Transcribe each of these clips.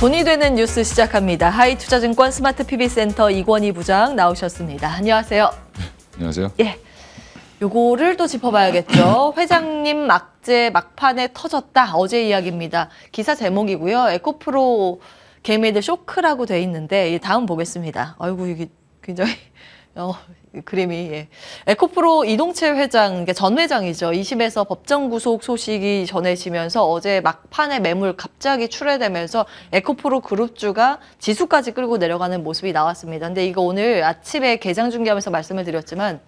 돈이 되는 뉴스 시작합니다. 하이투자증권 스마트 PB센터 이권희 부장 나오셨습니다. 안녕하세요. 안녕하세요. 예, 요거를 또 짚어봐야겠죠. 회장님 악재 막판에 터졌다. 어제 이야기입니다. 기사 제목이고요. 에코프로 개미들 쇼크라고 돼 있는데 다음 보겠습니다. 아이고 이게 굉장히 그림이 예. 에코프로 이동채 회장, 그러니까 전 회장이죠. 2심에서 법정 구속 소식이 전해지면서 어제 막판에 매물 갑자기 출회되면서 에코프로 그룹주가 지수까지 끌고 내려가는 모습이 나왔습니다. 근데 이거 오늘 아침에 개장 중계하면서 말씀을 드렸지만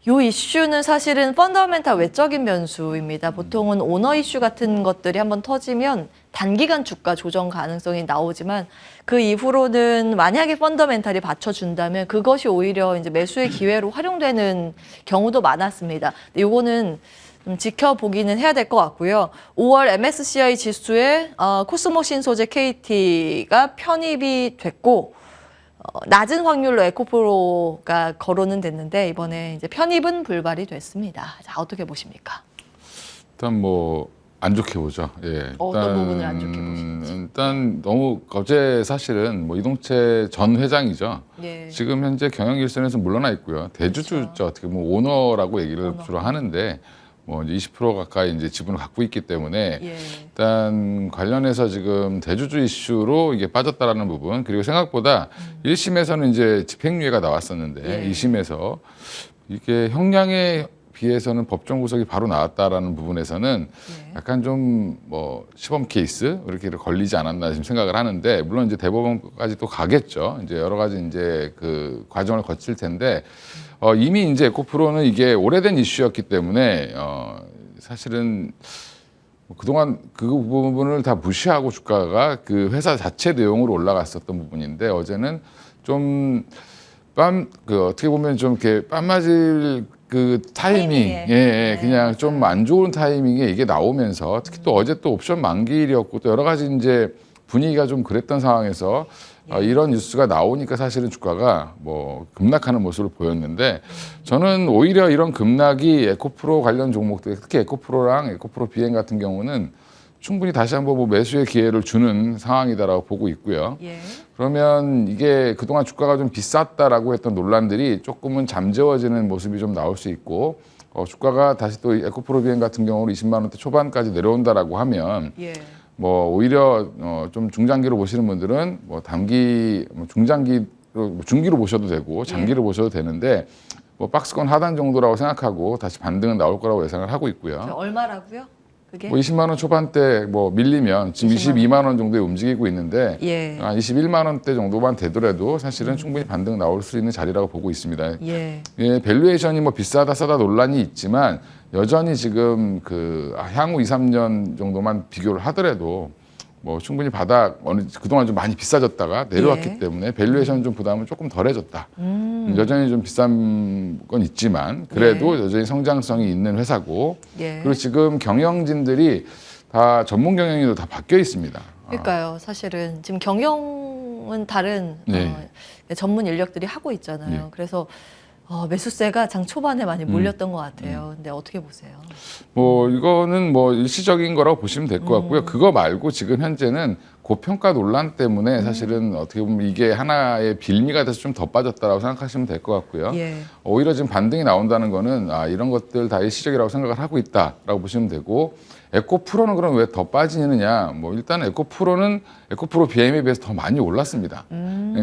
이 이슈는 사실은 펀더멘탈 외적인 변수입니다. 보통은 오너 이슈 같은 것들이 한번 터지면 단기간 주가 조정 가능성이 나오지만 그 이후로는 만약에 펀더멘탈이 받쳐준다면 그것이 오히려 이제 매수의 기회로 활용되는 경우도 많았습니다. 근데 이거는 좀 지켜보기는 해야 될 것 같고요. 5월 MSCI 지수에 코스모 신소재 KT가 편입이 됐고 낮은 확률로 에코프로가 거론은 됐는데 이번에 이제 편입은 불발이 됐습니다. 자, 어떻게 보십니까? 일단 뭐 안 좋게 보죠. 예. 어떤 부분을 안 좋게 보시는지. 일단 너무 어제 사실은 뭐 이동채 전 회장이죠. 예. 지금 현재 경영 일선에서 물러나 있고요. 대주주죠. 그렇죠. 어떻게 보면 오너라고 얘기를 오너. 주로 하는데 뭐 이제 20% 가까이 이제 지분을 갖고 있기 때문에 예. 일단 관련해서 지금 대주주 이슈로 이게 빠졌다라는 부분, 그리고 생각보다 1심에서는 이제 집행유예가 나왔었는데 예. 2심에서 이게 형량에 비해서는 법정 구속이 바로 나왔다라는 부분에서는 예. 약간 좀 뭐 시범 케이스 이렇게 걸리지 않았나 지금 생각을 하는데, 물론 이제 대법원까지 또 가겠죠. 이제 여러 가지 이제 그 과정을 거칠 텐데 이미 이제 에코프로는 이게 오래된 이슈였기 때문에 사실은 그동안 그 부분을 다 무시하고 주가가 그 회사 자체 내용으로 올라갔었던 부분인데, 어제는 좀 어떻게 보면 좀 이렇게 뺨 맞을 그 타이밍, 네. 그냥 좀 안 좋은 타이밍에 이게 나오면서, 특히 또 어제 또 옵션 만기일이었고 또 여러 가지 이제 분위기가 좀 그랬던 상황에서 이런 뉴스가 나오니까 사실은 주가가 뭐 급락하는 모습을 보였는데, 저는 오히려 이런 급락이 에코프로 관련 종목들, 특히 에코프로랑 에코프로 비행 같은 경우는 충분히 다시 한번 뭐 매수의 기회를 주는 상황이다라고 보고 있고요. 예. 그러면 이게 그동안 주가가 좀 비쌌다라고 했던 논란들이 조금은 잠재워지는 모습이 좀 나올 수 있고, 주가가 다시 또 에코프로 비행 같은 경우는 20만 원대 초반까지 내려온다라고 하면 예. 뭐 오히려 좀 중장기로 보시는 분들은 뭐 단기, 중장기로, 중기로 보셔도 되고 장기로 보셔도 되는데, 뭐 박스권 하단 정도라고 생각하고 다시 반등은 나올 거라고 예상을 하고 있고요. 얼마라고요? 그게? 뭐 20만 원 초반대 뭐 밀리면 지금 22만 원 정도에 움직이고 있는데, 예. 21만 원대 정도만 되더라도 사실은 충분히 반등 나올 수 있는 자리라고 보고 있습니다. 예. 예, 밸류에이션이 뭐 비싸다 싸다 논란이 있지만 여전히 지금 그 향후 2, 3년 정도만 비교를 하더라도 뭐 충분히 바닥 그동안 좀 많이 비싸졌다가 내려왔기 예. 때문에 밸류에이션 좀 부담은 조금 덜해졌다. 여전히 좀 비싼 건 있지만 그래도 여전히 성장성이 있는 회사고, 예. 그리고 지금 경영진들이 다 전문 경영인으로 다 바뀌어 있습니다. 그러니까요. 사실은 지금 경영은 다른 네. 전문 인력들이 하고 있잖아요. 네. 그래서 매수세가 장 초반에 많이 몰렸던 것 같아요. 근데 어떻게 보세요? 뭐 이거는 뭐 일시적인 거라고 보시면 될 것 같고요. 그거 말고 지금 현재는 고평가 논란 때문에 사실은 어떻게 보면 이게 하나의 빌미가 돼서 좀 더 빠졌다라고 생각하시면 될 것 같고요. 예. 오히려 지금 반등이 나온다는 거는 이런 것들 다 일시적이라고 생각을 하고 있다라고 보시면 되고, 에코프로는 그럼 왜 더 빠지느냐? 뭐 일단 에코프로 BM에 비해서 더 많이 올랐습니다.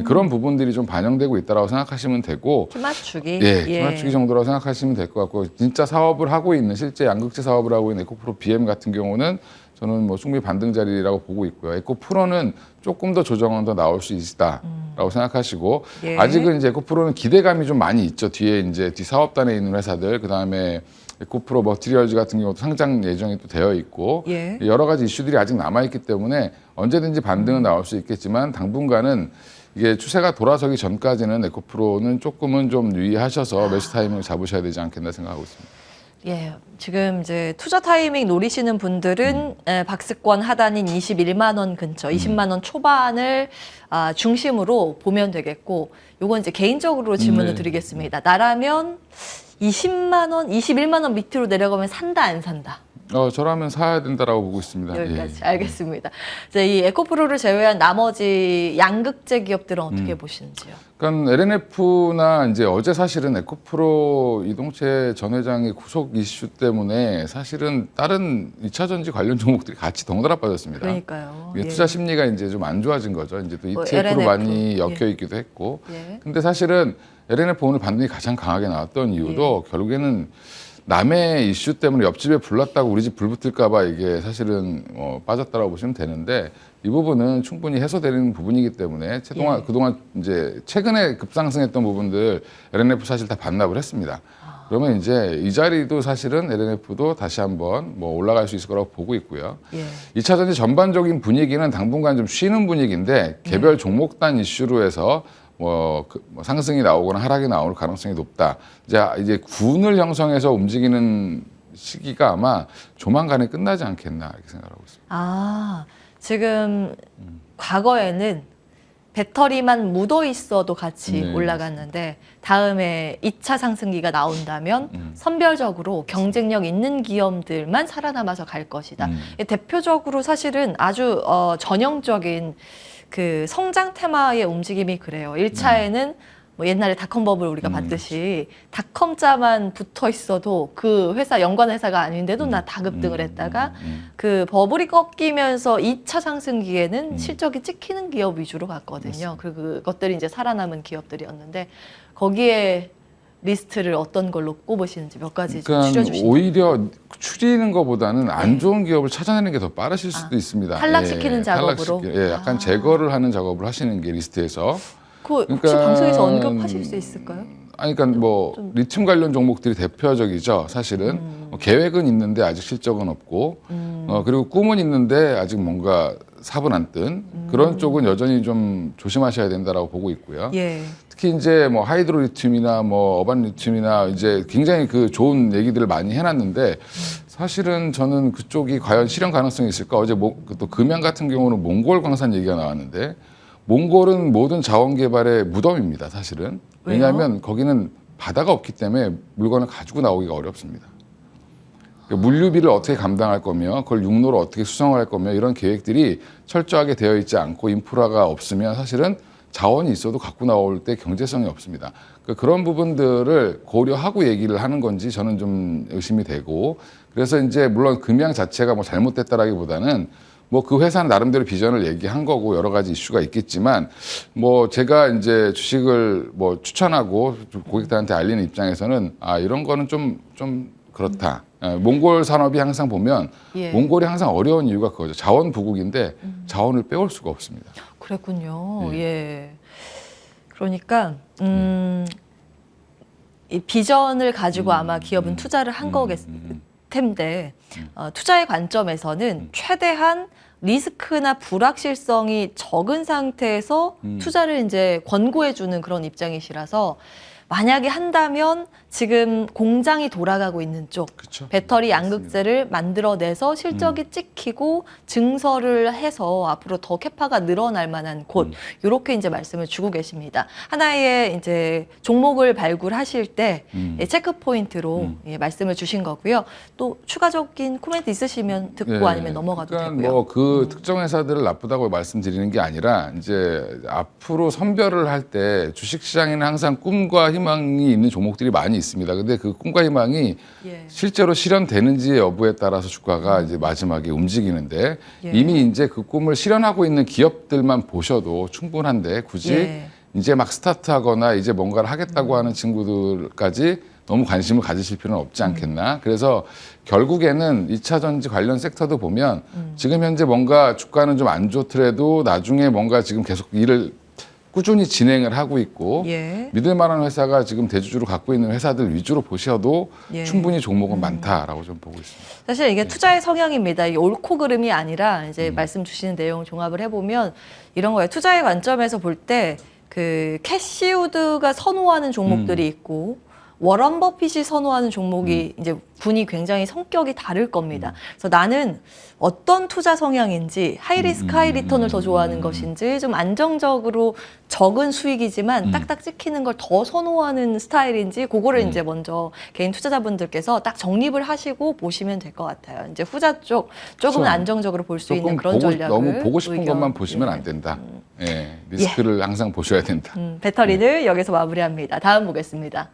그런 부분들이 좀 반영되고 있다라고 생각하시면 되고, 키 맞추기. 키 맞추기 정도라고 생각하시면 될 것 같고, 진짜 사업을 하고 있는, 실제 양극재 사업을 하고 있는 에코프로 BM 같은 경우는 저는 뭐 충분히 반등 자리라고 보고 있고요. 에코프로는 조금 더 조정은 더 나올 수 있다라고 생각하시고, 예. 아직은 이제 에코프로는 기대감이 좀 많이 있죠. 뒤에 이제 뒤 사업단에 있는 회사들, 그 다음에 에코프로 머티리얼즈 같은 경우도 상장 예정이 또 되어 있고, 예. 여러 가지 이슈들이 아직 남아 있기 때문에 언제든지 반등은 나올 수 있겠지만 당분간은 이게 추세가 돌아서기 전까지는 에코프로는 조금은 좀 유의하셔서 매수 타이밍을 잡으셔야 되지 않겠나 생각하고 있습니다. 예, 지금 이제 투자 타이밍 노리시는 분들은 박스권 하단인 21만 원 근처, 20만 원 초반을 중심으로 보면 되겠고, 요건 이제 개인적으로 질문을 드리겠습니다. 나라면 20만 원, 21만 원 밑으로 내려가면 산다 안 산다? 저라면 사야 된다라고 보고 있습니다. 여기까지 예. 알겠습니다. 이제 이 에코프로를 제외한 나머지 양극재 기업들은 어떻게 보시는지요? 그러니까 LNF나 이제 어제 사실은 에코프로 이동채 전 회장의 구속 이슈 때문에 사실은 다른 2차 전지 관련 종목들이 같이 덩달아 빠졌습니다. 그러니까요. 이게 예. 투자 심리가 이제 좀 안 좋아진 거죠. 이제 또 뭐 ETF로 LNF. 많이 엮여 있기도 했고. 예. 근데 사실은 LNF 오늘 반등이 가장 강하게 나왔던 이유도 결국에는 남의 이슈 때문에 옆집에 불났다고 우리 집 불 붙을까봐 이게 사실은 빠졌다라고 보시면 되는데 이 부분은 충분히 해소되는 부분이기 때문에 그동안 이제 최근에 급상승했던 부분들 LNF 사실 다 반납을 했습니다. 그러면 이제 이 자리도 사실은 LNF도 다시 한번 올라갈 수 있을 거라고 보고 있고요. 예. 2차 전지 전반적인 분위기는 당분간 좀 쉬는 분위기인데 개별 종목단 이슈로 해서 상승이 나오거나 하락이 나올 가능성이 높다. 이제 군을 형성해서 움직이는 시기가 아마 조만간에 끝나지 않겠나 이렇게 생각하고 있습니다. 아, 지금 과거에는 배터리만 묻어 있어도 같이 네, 올라갔는데 다음에 2차 상승기가 나온다면 선별적으로 경쟁력 있는 기업들만 살아남아서 갈 것이다. 대표적으로 사실은 아주 전형적인 그 성장 테마의 움직임이 그래요. 1차에는 뭐 옛날에 닷컴버블 우리가 봤듯이 닷컴자만 붙어 있어도 그 회사 연관 회사가 아닌데도 나 다급등을 했다가 그 버블이 꺾이면서 2차 상승기에는 실적이 찍히는 기업 위주로 갔거든요. 그리고 그것들이 이제 살아남은 기업들이었는데 거기에 리스트를 어떤 걸로 꼽으시는지 몇 가지 좀 그러니까 추려주시죠. 오히려 추리는 것보다는 안 좋은 기업을 찾아내는 게 더 빠르실 수도 있습니다. 탈락시키는 작업으로? 약간 제거를 하는 작업을 하시는 게 리스트에서. 그 혹시 그러니까 방송에서 언급하실 수 있을까요? 아니, 그러니까 리튬 관련 종목들이 대표적이죠. 사실은 계획은 있는데 아직 실적은 없고, 그리고 꿈은 있는데 아직 뭔가 삽은 안 뜬 그런 쪽은 여전히 좀 조심하셔야 된다라고 보고 있고요. 예. 특히 이제 하이드로 리튬이나 어반 리튬이나 이제 굉장히 그 좋은 얘기들을 많이 해놨는데 사실은 저는 그쪽이 과연 실현 가능성이 있을까? 어제 또 금양 같은 경우는 몽골 광산 얘기가 나왔는데. 몽골은 모든 자원 개발의 무덤입니다, 사실은. 왜냐하면 거기는 바다가 없기 때문에 물건을 가지고 나오기가 어렵습니다. 그러니까 물류비를 어떻게 감당할 거며 그걸 육로로 어떻게 수송할 거며 이런 계획들이 철저하게 되어 있지 않고 인프라가 없으면 사실은 자원이 있어도 갖고 나올 때 경제성이 없습니다. 그러니까 그런 부분들을 고려하고 얘기를 하는 건지 저는 좀 의심이 되고 그래서 이제 물론 금양 자체가 잘못됐다라기보다는 그 회사는 나름대로 비전을 얘기한 거고 여러 가지 이슈가 있겠지만 제가 이제 주식을 추천하고 고객들한테 알리는 입장에서는 이런 거는 좀 그렇다. 몽골 산업이 항상 보면 몽골이 항상 어려운 이유가 그거죠. 자원 부국인데 자원을 빼올 수가 없습니다. 그랬군요. 예. 그러니까 이 비전을 가지고 아마 기업은 투자를 한 거겠 텐데 투자의 관점에서는 최대한 리스크나 불확실성이 적은 상태에서 투자를 이제 권고해주는 그런 입장이시라서 만약에 한다면 지금 공장이 돌아가고 있는 쪽 그쵸? 배터리 양극재를 만들어내서 실적이 찍히고 증설을 해서 앞으로 더 캐파가 늘어날 만한 곳 이렇게 이제 말씀을 주고 계십니다. 하나의 이제 종목을 발굴하실 때 체크 포인트로 말씀을 주신 거고요. 또 추가적인 코멘트 있으시면 듣고 아니면 넘어가도 되고요. 그 특정 회사들을 나쁘다고 말씀드리는 게 아니라 이제 앞으로 선별을 할 때 주식시장에는 항상 꿈과 희망이 있는 종목들이 많이 있습니다. 근데 그 꿈과 희망이 실제로 실현되는지 여부에 따라서 주가가 이제 마지막에 움직이는데 이미 이제 그 꿈을 실현하고 있는 기업들만 보셔도 충분한데 굳이 이제 막 스타트하거나 이제 뭔가를 하겠다고 하는 친구들까지 너무 관심을 가지실 필요는 없지 않겠나. 그래서 결국에는 2차 전지 관련 섹터도 보면 지금 현재 뭔가 주가는 좀 안 좋더라도 나중에 뭔가 지금 계속 일을 꾸준히 진행을 하고 있고 믿을 만한 회사가 지금 대주주로 갖고 있는 회사들 위주로 보셔도 충분히 종목은 많다라고 좀 보고 있습니다. 사실 이게 투자의 성향입니다. 이게 옳고 그름이 아니라 이제 말씀 주시는 내용 종합을 해보면 이런 거예요. 투자의 관점에서 볼 때 그 캐시우드가 선호하는 종목들이 있고 워런 버핏이 선호하는 종목이 이제 분이 굉장히 성격이 다를 겁니다. 그래서 나는 어떤 투자 성향인지 하이리스크 하이리턴을 더 좋아하는 것인지 좀 안정적으로 적은 수익이지만 딱딱 찍히는 걸 더 선호하는 스타일인지 그거를 이제 먼저 개인 투자자분들께서 딱 정립을 하시고 보시면 될 것 같아요. 이제 후자 쪽 조금은 그렇죠. 안정적으로 볼 수 있는 조금 그런 전략을 너무 보고 싶은 의견. 것만 보시면 안 된다. 예, 리스크를 항상 보셔야 된다. 배터리를 여기서 마무리합니다. 다음 보겠습니다.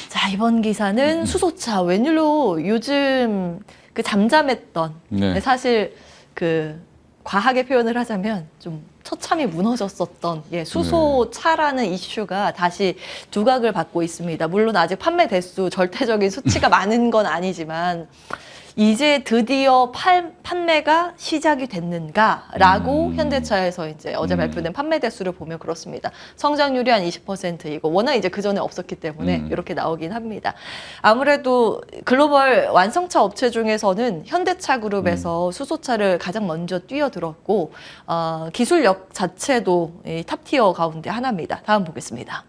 자, 이번 기사는 수소차. 웬일로 요즘 그 잠잠했던 네. 사실 그 과하게 표현을 하자면 좀 처참히 무너졌었던 수소차라는 이슈가 다시 두각을 받고 있습니다. 물론 아직 판매 대수 절대적인 수치가 많은 건 아니지만 이제 드디어 판매가 시작이 됐는가라고 현대차에서 이제 어제 발표된 판매 대수를 보면 그렇습니다. 성장률이 한 20%이고 워낙 이제 그 전에 없었기 때문에 이렇게 나오긴 합니다. 아무래도 글로벌 완성차 업체 중에서는 현대차 그룹에서 수소차를 가장 먼저 뛰어들었고 기술력 자체도 이 탑티어 가운데 하나입니다. 다음 보겠습니다.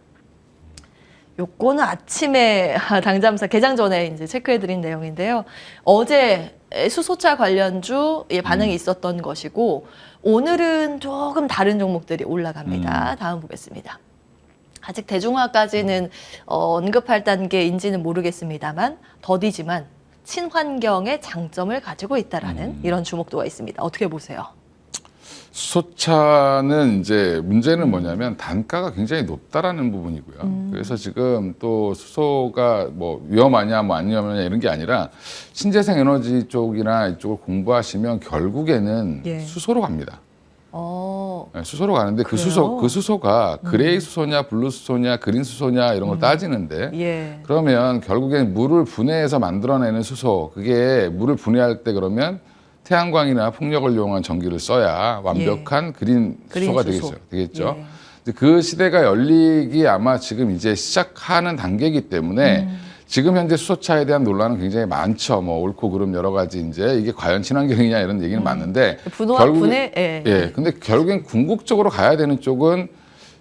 요거는 아침에 당잠사 개장 전에 이제 체크해드린 내용인데요. 어제 수소차 관련주 반응이 있었던 것이고 오늘은 조금 다른 종목들이 올라갑니다. 다음 보겠습니다. 아직 대중화까지는 언급할 단계인지는 모르겠습니다만 더디지만 친환경의 장점을 가지고 있다라는 이런 주목도가 있습니다. 어떻게 보세요? 수소차는 이제 문제는 뭐냐면 단가가 굉장히 높다라는 부분이고요. 그래서 지금 또 수소가 뭐 위험하냐 뭐 안 위험하냐 이런 게 아니라 신재생 에너지 쪽이나 이쪽을 공부하시면 결국에는 수소로 갑니다. 네, 수소로 가는데 그 수소가 그레이 수소냐 블루 수소냐 그린 수소냐 이런 걸 따지는데 그러면 결국엔 물을 분해해서 만들어내는 수소, 그게 물을 분해할 때 그러면 태양광이나 풍력을 이용한 전기를 써야 완벽한 그린 수소가 되겠죠. 그 시대가 열리기 아마 지금 이제 시작하는 단계이기 때문에 지금 현재 수소차에 대한 논란은 굉장히 많죠. 뭐 옳고 그름 여러 가지 이제 이게 과연 친환경이냐 이런 얘기는 많은데 근데 결국엔 궁극적으로 가야 되는 쪽은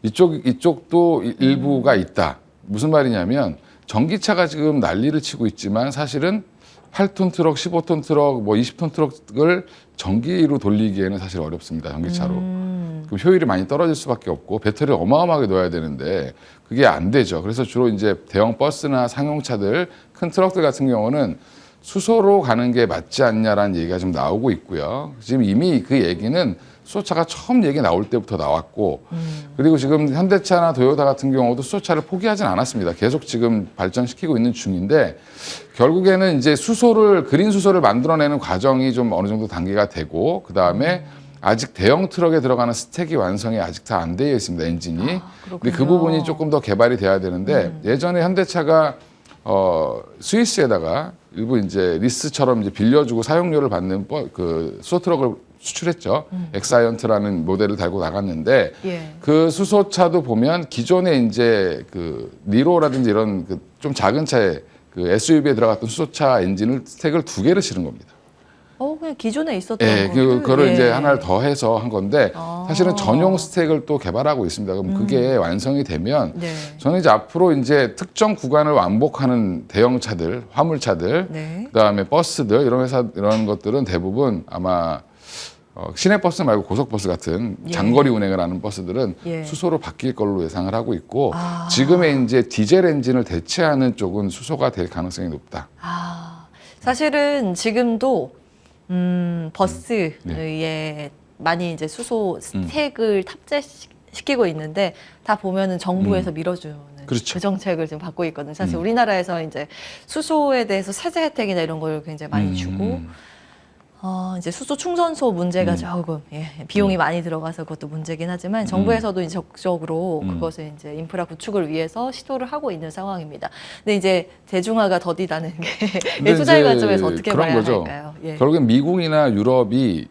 이쪽도 일부가 있다. 무슨 말이냐면 전기차가 지금 난리를 치고 있지만 사실은 8톤 트럭, 15톤 트럭, 뭐 20톤 트럭을 전기로 돌리기에는 사실 어렵습니다. 전기차로. 그럼 효율이 많이 떨어질 수밖에 없고 배터리를 어마어마하게 넣어야 되는데 그게 안 되죠. 그래서 주로 이제 대형 버스나 상용차들, 큰 트럭들 같은 경우는 수소로 가는 게 맞지 않냐라는 얘기가 좀 나오고 있고요. 지금 이미 그 얘기는 수소차가 처음 얘기 나올 때부터 나왔고 그리고 지금 현대차나 도요타 같은 경우도 수소차를 포기하진 않았습니다. 계속 지금 발전시키고 있는 중인데 결국에는 이제 그린 수소를 만들어내는 과정이 좀 어느 정도 단계가 되고 그다음에 아직 대형 트럭에 들어가는 스택이 완성이 아직 다 안 되어 있습니다. 엔진이. 근데 그 부분이 조금 더 개발이 돼야 되는데 예전에 현대차가 스위스에다가 일부 이제 리스처럼 이제 빌려주고 사용료를 받는 그 수소 트럭을 수출했죠. 엑사이언트라는 모델을 달고 나갔는데 그 수소차도 보면 기존에 이제 그 니로라든지 이런 그 좀 작은 차에 그 SUV에 들어갔던 수소차 엔진을 스택을 2개를 실은 겁니다. 그냥 기존에 있었던 그거를 이제 하나를 더 해서 한 건데 사실은 전용 스택을 또 개발하고 있습니다. 그럼 그게 완성이 되면 저는 이제 앞으로 이제 특정 구간을 완복하는 대형 차들, 화물차들, 그다음에 버스들 이런 것들은 대부분 아마 시내버스 말고 고속버스 같은 장거리 운행을 하는 버스들은 수소로 바뀔 걸로 예상을 하고 있고 지금의 이제 디젤 엔진을 대체하는 쪽은 수소가 될 가능성이 높다. 사실은 지금도 버스에 많이 이제 수소 스택을 탑재시키고 있는데 다 보면은 정부에서 밀어주는 그 정책을 지금 받고 있거든요. 사실 우리나라에서 이제 수소에 대해서 세제 혜택이나 이런 걸 굉장히 많이 주고 이제 수소 충전소 문제가 조금 비용이 많이 들어가서 그것도 문제긴 하지만 정부에서도 이제 적극적으로 그것을 이제 인프라 구축을 위해서 시도를 하고 있는 상황입니다. 근데 이제 대중화가 더디다는 게 투자의 관점에서 어떻게 봐야 할까요? 결국엔 미국이나 유럽이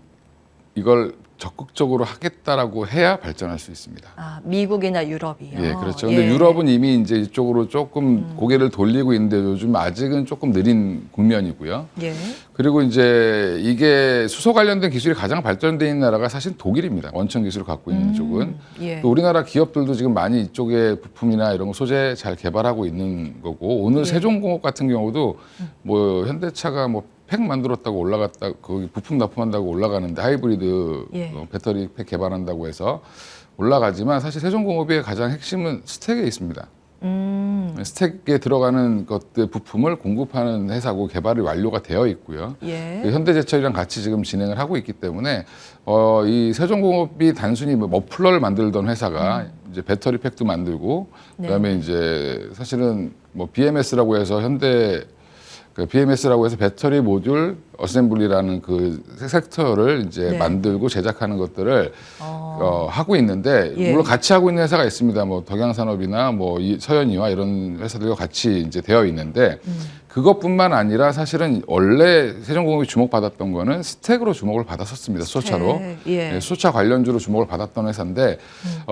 이걸 적극적으로 하겠다라고 해야 발전할 수 있습니다. 아, 미국이나 유럽이요. 예, 그렇죠. 근데 유럽은 이미 이제 이쪽으로 조금 고개를 돌리고 있는데 요즘 아직은 조금 느린 국면이고요. 예. 그리고 이제 이게 수소 관련된 기술이 가장 발전돼 있는 나라가 사실 독일입니다. 원천 기술을 갖고 있는 쪽은. 예. 또 우리나라 기업들도 지금 많이 이쪽에 부품이나 이런 거 소재 잘 개발하고 있는 거고 오늘 세종공업 같은 경우도 뭐 현대차가 뭐 팩 만들었다고 올라갔다 거기 부품 납품한다고 올라가는데 하이브리드 예. 배터리 팩 개발한다고 해서 올라가지만 사실 세종공업의 가장 핵심은 스택에 있습니다. 스택에 들어가는 것들 부품을 공급하는 회사고 개발이 완료가 되어 있고요. 예. 그 현대제철이랑 같이 지금 진행을 하고 있기 때문에 이 세종공업이 단순히 뭐 머플러를 만들던 회사가 이제 배터리 팩도 만들고 그다음에 이제 사실은 뭐 BMS라고 해서 현대 그 BMS라고 해서 배터리 모듈 어셈블리라는 그 섹터를 이제 만들고 제작하는 것들을 하고 있는데 물론 같이 하고 있는 회사가 있습니다. 뭐 덕양산업이나 뭐 서현이와 이런 회사들과 같이 이제 되어 있는데 그것뿐만 아니라 사실은 원래 세종공업이 주목받았던 거는 스택으로 주목을 받았었습니다. 수소차로. 네, 수소차 관련주로 주목을 받았던 회사인데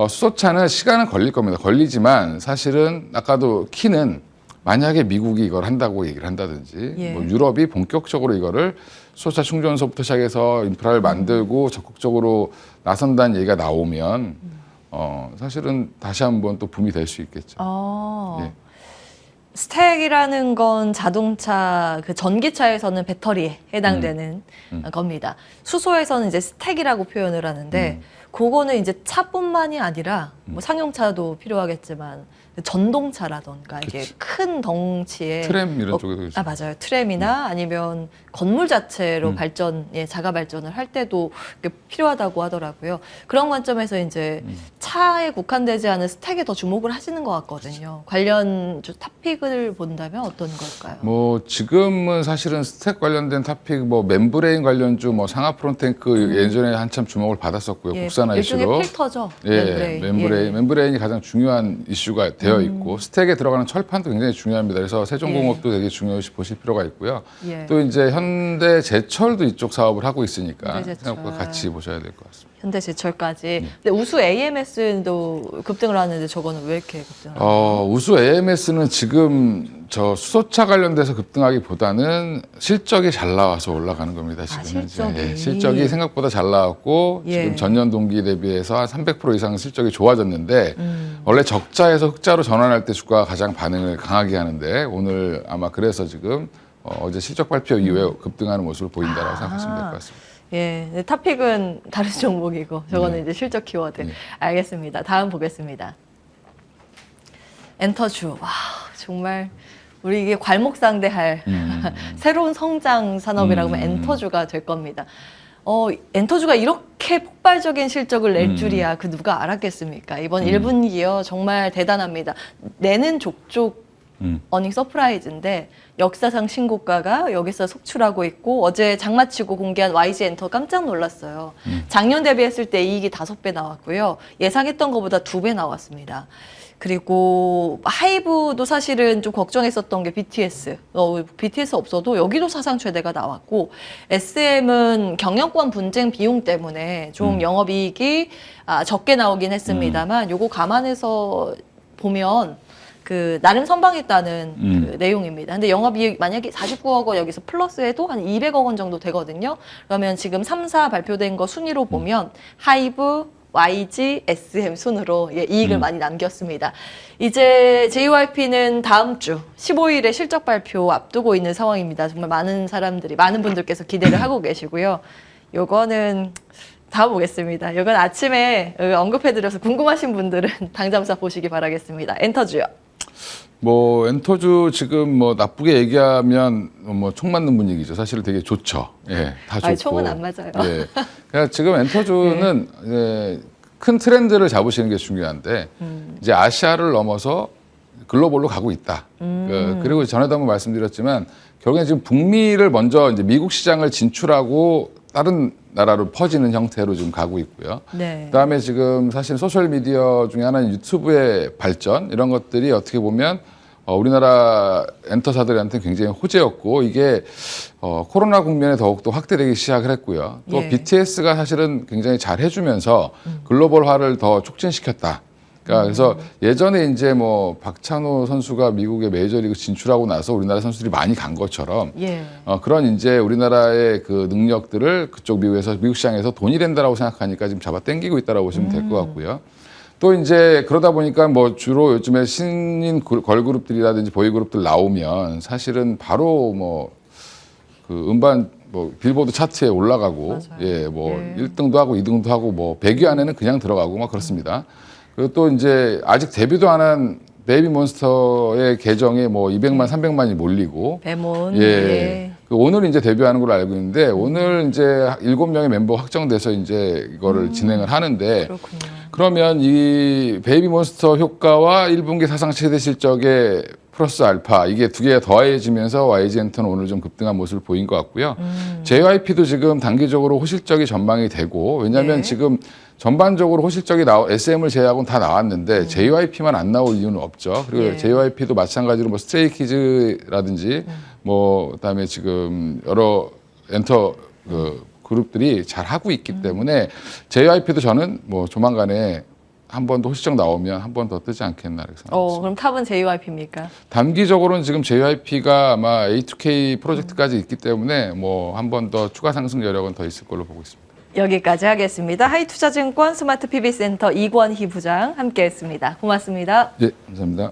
수소차는 시간은 걸릴 겁니다. 걸리지만 사실은 아까도 키는 만약에 미국이 이걸 한다고 얘기를 한다든지 뭐 유럽이 본격적으로 이거를 수소차 충전소부터 시작해서 인프라를 만들고 적극적으로 나선다는 얘기가 나오면 사실은 다시 한번 또 붐이 될 수 있겠죠. 예. 스택이라는 건 자동차 그 전기차에서는 배터리에 해당되는 겁니다. 수소에서는 이제 스택이라고 표현을 하는데 그거는 이제 차뿐만이 아니라 뭐 상용차도 필요하겠지만 전동차라던가 이게 큰 덩치의 트램 이런 쪽에도 아 맞아요. 트램이나 아니면 건물 자체로 자가 발전을 할 때도 필요하다고 하더라고요. 그런 관점에서 이제 차에 국한되지 않은 스택에 더 주목을 하시는 것 같거든요. 관련 탑픽을 본다면 어떤 걸까요? 뭐 지금은 사실은 스택 관련된 탑픽, 뭐 멤브레인 관련주, 뭐 상하 프론탱크 예전에 한참 주목을 받았었고요. 국산화 일종의 이슈로. 필터죠. 멤브레인이 가장 중요한 이슈가 되어 있고 스택에 들어가는 철판도 굉장히 중요합니다. 그래서 세종공업도 되게 중요시 보실 필요가 있고요. 또 이제 현대제철도 이쪽 사업을 하고 있으니까 생각보다 같이 보셔야 될 것 같습니다. 현대제철까지. 근데 우수 AMS도 급등을 하는데 저거는 왜 이렇게 급등을 하나요? 우수 AMS는 지금 저 수소차 관련돼서 급등하기보다는 실적이 잘 나와서 올라가는 겁니다. 지금 실적이 생각보다 잘 나왔고 지금 전년 동기 대비해서 한 300% 이상 실적이 좋아졌는데 원래 적자에서 흑자로 전환할 때 주가가 가장 반응을 강하게 하는데 오늘 아마 그래서 지금 어제 실적 발표 이후에 급등하는 모습을 보인다라고 생각하시면 될 것 같습니다. 예, 탑픽은 다른 종목이고 저거는 이제 실적 키워드. 알겠습니다. 다음 보겠습니다. 엔터주. 와, 정말 우리 이게 괄목상대할 새로운 성장 산업이라고 하면 엔터주가 될 겁니다. 엔터주가 이렇게 폭발적인 실적을 낼 줄이야 그 누가 알았겠습니까? 이번 1분기요 정말 대단합니다. 내는 족족 어닝 서프라이즈인데 역사상 신고가가 여기서 속출하고 있고 어제 장마치고 공개한 YG엔터 깜짝 놀랐어요. 작년 대비했을 때 이익이 5배 나왔고요. 예상했던 것보다 2배 나왔습니다. 그리고 하이브도 사실은 좀 걱정했었던 게 BTS. BTS 없어도 여기도 사상 최대가 나왔고 SM은 경영권 분쟁 비용 때문에 좀 영업이익이 적게 나오긴 했습니다만 요거 감안해서 보면 그 나름 선방했다는 그 내용입니다. 근데 영업이익 만약에 49억 원 여기서 플러스해도 한 200억 원 정도 되거든요. 그러면 지금 3사 발표된 거 순위로 보면 하이브, YG, SM 순으로 이익을 많이 남겼습니다. 이제 JYP는 다음 주 15일에 실적 발표 앞두고 있는 상황입니다. 정말 많은 분들께서 기대를 하고 계시고요. 요거는 다음 보겠습니다. 이건 아침에 언급해드려서 궁금하신 분들은 당잠사 보시기 바라겠습니다. 엔터주요. 뭐 엔터주 지금 뭐 나쁘게 얘기하면 뭐 총 맞는 분위기죠. 사실 되게 좋죠. 예, 다 좋고. 총은 안 맞아요. 예. 그러니까 지금 엔터주는 큰 트렌드를 잡으시는 게 중요한데 이제 아시아를 넘어서 글로벌로 가고 있다. 그리고 전에도 한번 말씀드렸지만 결국엔 지금 북미를 먼저 이제 미국 시장을 진출하고 다른 나라로 퍼지는 형태로 지금 가고 있고요. 그다음에 지금 사실 소셜 미디어 중에 하나는 유튜브의 발전 이런 것들이 어떻게 보면 우리나라 엔터사들한테는 굉장히 호재였고 이게 코로나 국면에 더욱더 확대되기 시작을 했고요. 또 예. BTS가 사실은 굉장히 잘 해주면서 글로벌화를 더 촉진시켰다. 그러니까 그래서 예전에 이제 뭐 박찬호 선수가 미국의 메이저리그 진출하고 나서 우리나라 선수들이 많이 간 것처럼 예. 그런 이제 우리나라의 그 능력들을 그쪽 미국 시장에서 돈이 된다라고 생각하니까 지금 잡아 당기고 있다라고 보시면 될 것 같고요. 또 이제 그러다 보니까 뭐 주로 요즘에 신인 걸그룹들이라든지 보이그룹들 나오면 사실은 바로 뭐 그 음반 뭐 빌보드 차트에 올라가고 맞아요. 예, 뭐 예. 1등도 하고 2등도 하고 뭐 100위 안에는 그냥 들어가고 막 그렇습니다. 그리고 또 이제 아직 데뷔도 안 한 베이비몬스터의 계정에 뭐 200만, 300만이 몰리고 배몬. 예. 그 오늘 이제 데뷔하는 걸로 알고 있는데 오늘 이제 7명의 멤버 확정돼서 이제 이거를 진행을 하는데 그렇군요. 그러면 이 베이비몬스터 효과와 1분기 사상 최대 실적의 플러스 알파 이게 두 개가 더해지면서 YG 엔터는 오늘 좀 급등한 모습을 보인 것 같고요. JYP도 지금 단기적으로 호실적이 전망이 되고 왜냐하면 네. 지금 전반적으로 호실적이 SM을 제외하고는 다 나왔는데 JYP만 안 나올 이유는 없죠. 그리고 예. JYP도 마찬가지로 뭐 스트레이키즈라든지 뭐 그다음에 지금 여러 엔터 그 그룹들이 잘 하고 있기 때문에 JYP도 저는 뭐 조만간에 한 번 더 호실적 나오면 한 번 더 뜨지 않겠나 이렇게 생각합니다. 그럼 탑은 JYP입니까? 단기적으로는 지금 JYP가 아마 A2K 프로젝트까지 있기 때문에 뭐 한 번 더 추가 상승 여력은 더 있을 걸로 보고 있습니다. 여기까지 하겠습니다. 하이투자증권 스마트 PB센터 이권희 부장 함께했습니다. 고맙습니다. 네, 감사합니다.